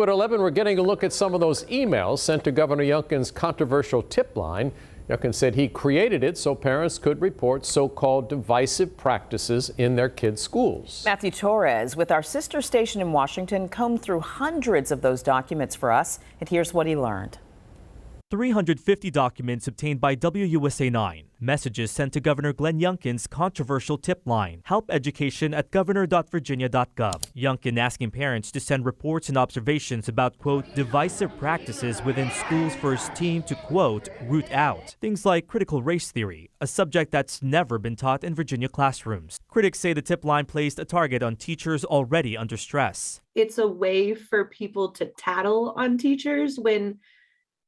At 11, we're getting a look at some of those emails sent to Governor Youngkin's controversial tip line. Youngkin said he created it so parents could report so-called divisive practices in their kids' schools. Matthew Torres, with our sister station in Washington, combed through hundreds of those documents for us, and here's what he learned. 350 documents obtained by WUSA 9. Messages sent to Governor Glenn Youngkin's controversial tip line, help.education@governor.virginia.gov. Youngkin asking parents to send reports and observations about, quote, divisive practices within schools for his team to, quote, root out. Things like critical race theory, a subject that's never been taught in Virginia classrooms. Critics say the tip line placed a target on teachers already under stress. It's a way for people to tattle on teachers when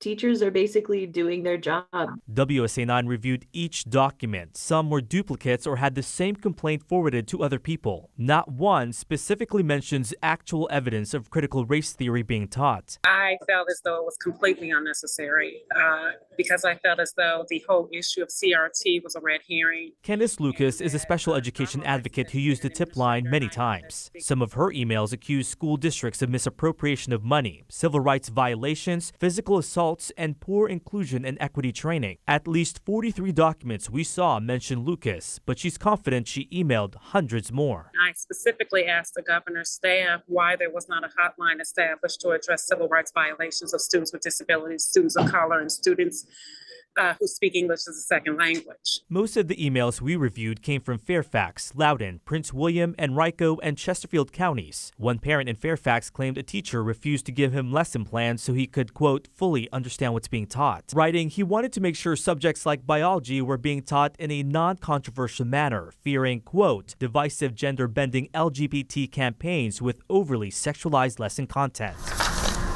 teachers are basically doing their job. WUSA 9 reviewed each document. Some were duplicates or had the same complaint forwarded to other people. Not one specifically mentions actual evidence of critical race theory being taught. I felt as though it was completely unnecessary because I felt as though the whole issue of CRT was a red herring. Candace Lucas is a special education advocate who used the tip line many times. Some of her emails accuse school districts of misappropriation of money, civil rights violations, physical assault, and poor inclusion and equity training. At least 43 documents we saw mention Lucas, but she's confident she emailed hundreds more. I specifically asked the governor's staff why there was not a hotline established to address civil rights violations of students with disabilities, students of color, and students who speak English as a second language. Most of the emails we reviewed came from Fairfax, Loudoun, Prince William, Henrico, and Chesterfield counties. One parent in Fairfax claimed a teacher refused to give him lesson plans so he could, quote, fully understand what's being taught. Writing, he wanted to make sure subjects like biology were being taught in a non-controversial manner, fearing, quote, divisive gender-bending LGBT campaigns with overly sexualized lesson content.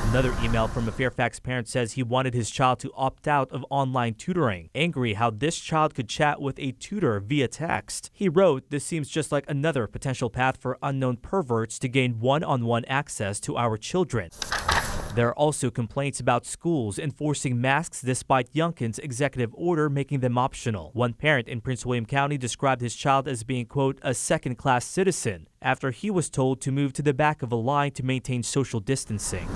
Another email from a Fairfax parent says he wanted his child to opt out of online tutoring, angry how this child could chat with a tutor via text. He wrote, "This seems just like another potential path for unknown perverts to gain one-on-one access to our children." There are also complaints about schools enforcing masks despite Youngkin's executive order making them optional. One parent in Prince William County described his child as being, quote, a second-class citizen after he was told to move to the back of a line to maintain social distancing.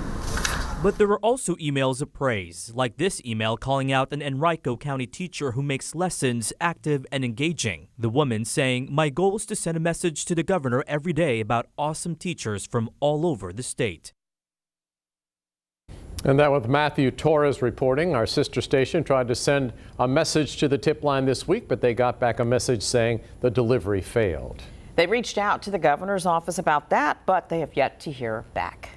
But there are also emails of praise, like this email calling out an Henrico County teacher who makes lessons active and engaging. The woman saying, "My goal is to send a message to the governor every day about awesome teachers from all over the state." And that with Matthew Torres reporting. Our sister station tried to send a message to the tip line this week, but they got back a message saying the delivery failed. They reached out to the governor's office about that, but they have yet to hear back.